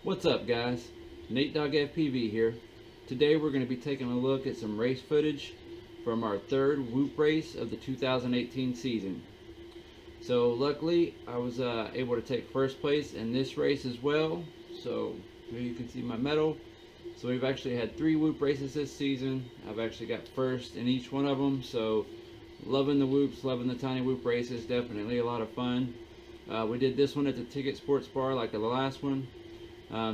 What's up, guys? Nate Dog FPV here. Today we're going to be taking a look at some race footage from our third Whoop race of the 2018 season. So luckily I was able to take first place in this race as well. So here you can see my medal. So we've actually had 3 Whoop races this season. I've actually got first in each one of them. So loving the Whoops, loving the tiny Whoop races. Definitely a lot of fun. We did this one at the Ticket Sports Bar like the last one.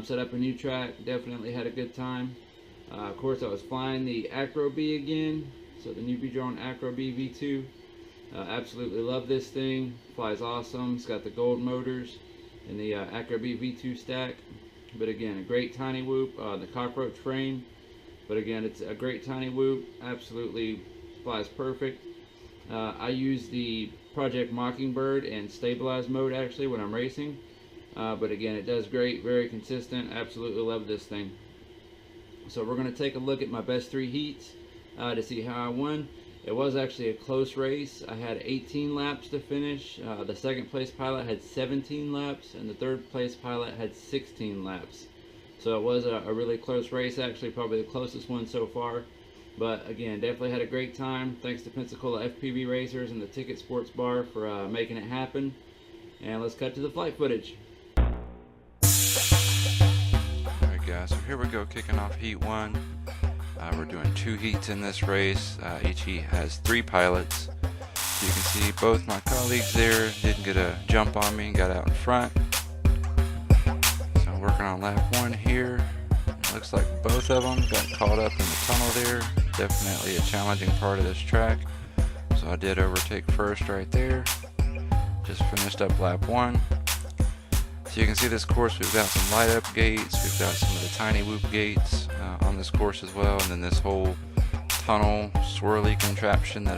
Set up a new track, definitely had a good time. Of course, I was flying the Acro B again, so the new drone Acro B V2. Absolutely love this thing, flies awesome. It's got the gold motors and the Acro B V2 stack. But again, a great tiny Whoop, the cockroach frame. But again, it's a great tiny Whoop, absolutely flies perfect. I use the Project Mockingbird and stabilized mode actually when I'm racing. But again, it does great, very consistent. Absolutely love this thing. So we're going to take a look at my best 3 heats to see how I won. It was actually a close race. I had 18 laps to finish. The second place pilot had 17 laps, and the third place pilot had 16 laps. So it was a really close race, actually probably the closest one so far. But again, definitely had a great time. Thanks to Pensacola FPV Racers and the Ticket Sports Bar for making it happen. And let's cut to the flight footage. Guys, so here we go, kicking off heat 1. We're doing 2 heats in this race. Each heat has 3 pilots. So you can see both my colleagues there didn't get a jump on me and got out in front. So I'm working on lap 1 here. It looks like both of them got caught up in the tunnel there. Definitely a challenging part of this track. So I did overtake first right there. Just finished up lap 1. So you can see this course, we've got some light up gates, we've got some of the tiny Whoop gates on this course as well, and then this whole tunnel swirly contraption that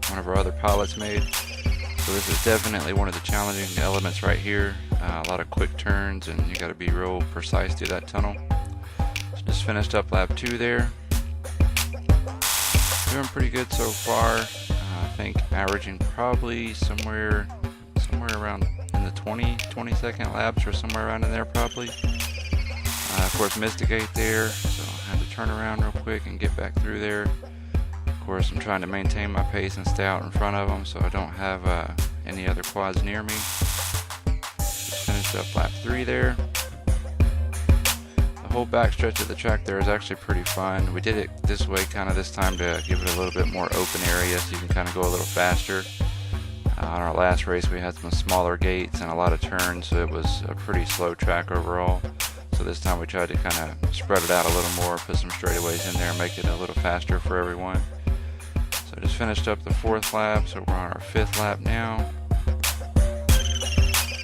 one of our other pilots made. So this is definitely one of the challenging elements right here. A lot of quick turns, and you got to be real precise through that tunnel. So just finished up lap 2 there. Doing pretty good so far. I think averaging probably somewhere around in the 20 second laps or somewhere around in there probably. Of course, missed a gate there, so I had to turn around real quick and get back through there. Of course, I'm trying to maintain my pace and stay out in front of them so I don't have any other quads near me. Just finished up lap 3 there. The whole back stretch of the track there is actually pretty fun. We did it this way kind of this time to give it a little bit more open area so you can kind of go a little faster. On our last race we had some smaller gates and a lot of turns, so it was a pretty slow track overall. So this time we tried to kind of spread it out a little more, put some straightaways in there, make it a little faster for everyone. So just finished up the 4th lap, so we're on our 5th lap now.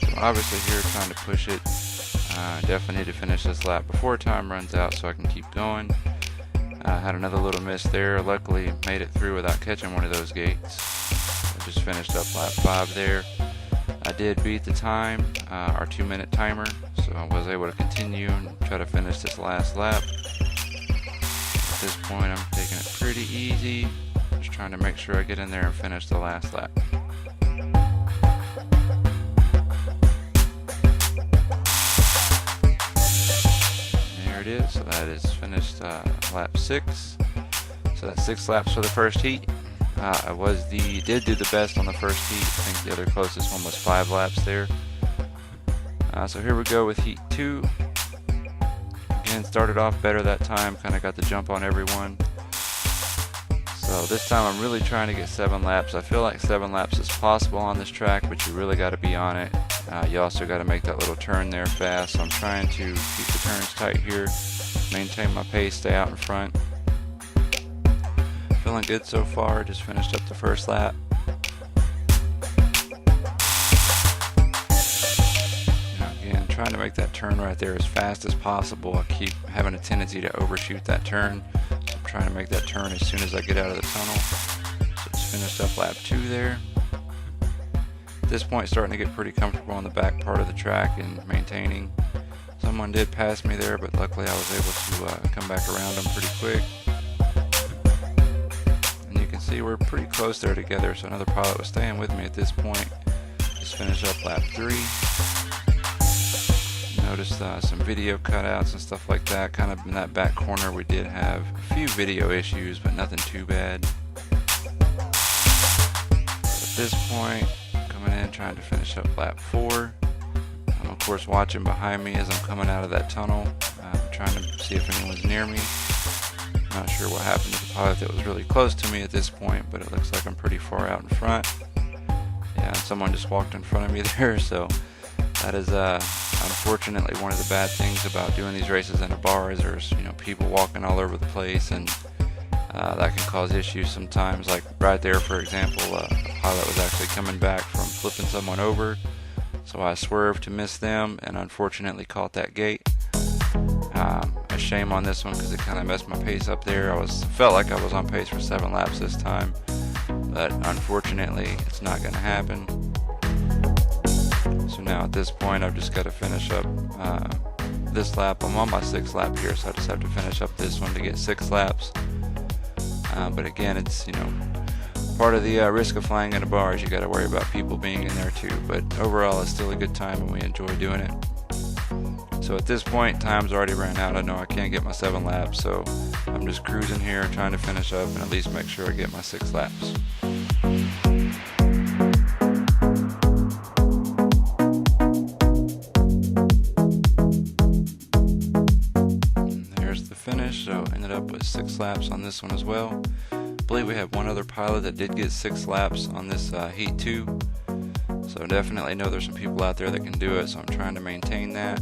So obviously here trying to push it. Definitely need to finish this lap before time runs out so I can keep going. Had another little miss there, luckily made it through without catching one of those gates. Just finished up lap 5 there. I did beat the time, our 2-minute timer, so I was able to continue and try to finish this last lap. At this point I'm taking it pretty easy, just trying to make sure I get in there and finish the last lap. There it is, so that is finished lap 6. So that's 6 laps for the first heat. I did do the best on the first heat. I think the other closest one was 5 laps there. So here we go with heat 2. Again, started off better that time, kind of got the jump on everyone. So this time I'm really trying to get 7 laps. I feel like 7 laps is possible on this track, but you really got to be on it. You also got to make that little turn there fast. So I'm trying to keep the turns tight here, maintain my pace, stay out in front. Feeling good so far, just finished up the 1st lap. Now again, trying to make that turn right there as fast as possible. I keep having a tendency to overshoot that turn. So I'm trying to make that turn as soon as I get out of the tunnel. So just finished up lap 2 there. At this point, starting to get pretty comfortable on the back part of the track and maintaining. Someone did pass me there, but luckily I was able to come back around them pretty quick. See, we're pretty close there together, so another pilot was staying with me at this point. Just finished up lap 3. noticed some video cutouts and stuff like that. Kind of in that back corner we did have a few video issues, but nothing too bad. At this point, coming in trying to finish up lap 4. I'm of course watching behind me as I'm coming out of that tunnel, trying to see if anyone's near me. Not sure what happened to the pilot that was really close to me at this point, but it looks like I'm pretty far out in front. Yeah, someone just walked in front of me there, so that is unfortunately one of the bad things about doing these races in a bar is there's people walking all over the place, and that can cause issues sometimes. Like right there, for example, a pilot was actually coming back from flipping someone over, so I swerved to miss them and unfortunately caught that gate. A shame on this one because it kind of messed my pace up there. Felt like I was on pace for 7 laps this time, but unfortunately it's not going to happen. So now at this point I've just got to finish up this lap. I'm on my 6th lap here, so I just have to finish up this one to get 6 laps. But again, it's part of the risk of flying in a bar is you got to worry about people being in there too. But overall, it's still a good time and we enjoy doing it. So at this point, time's already ran out. I know I can't get my 7 laps, so I'm just cruising here, trying to finish up and at least make sure I get my 6 laps. There's the finish, so ended up with 6 laps on this one as well. I believe we have one other pilot that did get 6 laps on this heat 2. So definitely know there's some people out there that can do it, so I'm trying to maintain that.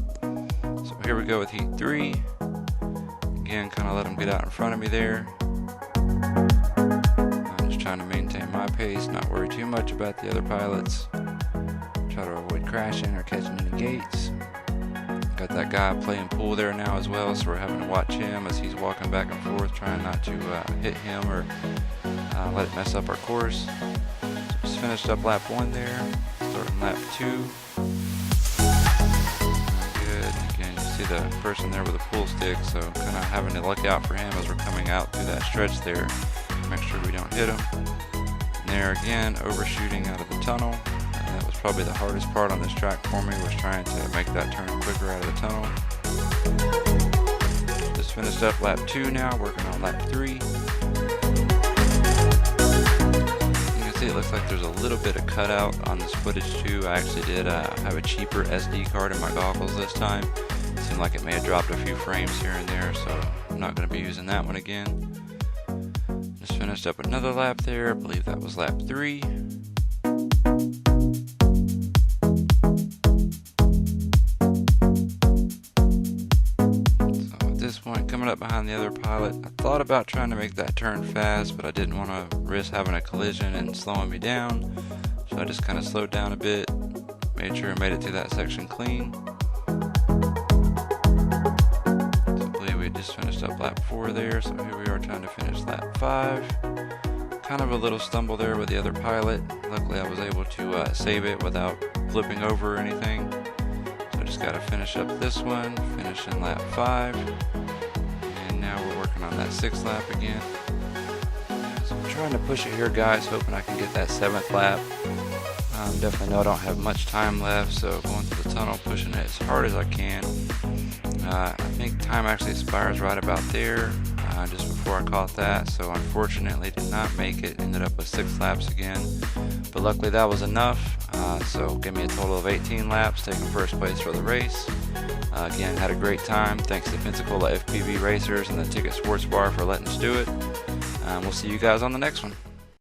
So here we go with heat 3. Again, kind of let them get out in front of me there. I'm just trying to maintain my pace, not worry too much about the other pilots. Try to avoid crashing or catching any gates. Got that guy playing pool there now as well, so we're having to watch him as he's walking back and forth, trying not to hit him or let it mess up our course. So just finished up lap 1 there, starting lap 2. See the person there with a pool stick, so kind of having to look out for him as we're coming out through that stretch there, make sure we don't hit him. And there again, overshooting out of the tunnel, and that was probably the hardest part on this track for me, was trying to make that turn quicker out of the tunnel. Just finished up lap 2 now, working on lap 3. You can see it looks like there's a little bit of cutout on this footage too. I actually did have a cheaper SD card in my goggles this time. Seemed like it may have dropped a few frames here and there, so I'm not going to be using that one again. Just finished up another lap there. I believe that was lap 3. So at this point, coming up behind the other pilot, I thought about trying to make that turn fast, but I didn't want to risk having a collision and slowing me down. So I just kind of slowed down a bit, made sure I made it through that section clean. Just finished up lap 4 there, so here we are trying to finish lap 5. Kind of a little stumble there with the other pilot. Luckily I was able to save it without flipping over or anything. So I just got to finish up this one, finish in lap 5. And now we're working on that 6th lap again. So I'm trying to push it here, guys, hoping I can get that 7th lap. Definitely know I don't have much time left, so going through the tunnel, pushing it as hard as I can. I think time actually expires right about there, just before I caught that, so unfortunately did not make it. Ended up with 6 laps again, but luckily that was enough, so give me a total of 18 laps, taking first place for the race. Again, had a great time. Thanks to Pensacola FPV Racers and the Ticket Sports Bar for letting us do it. We'll see you guys on the next one.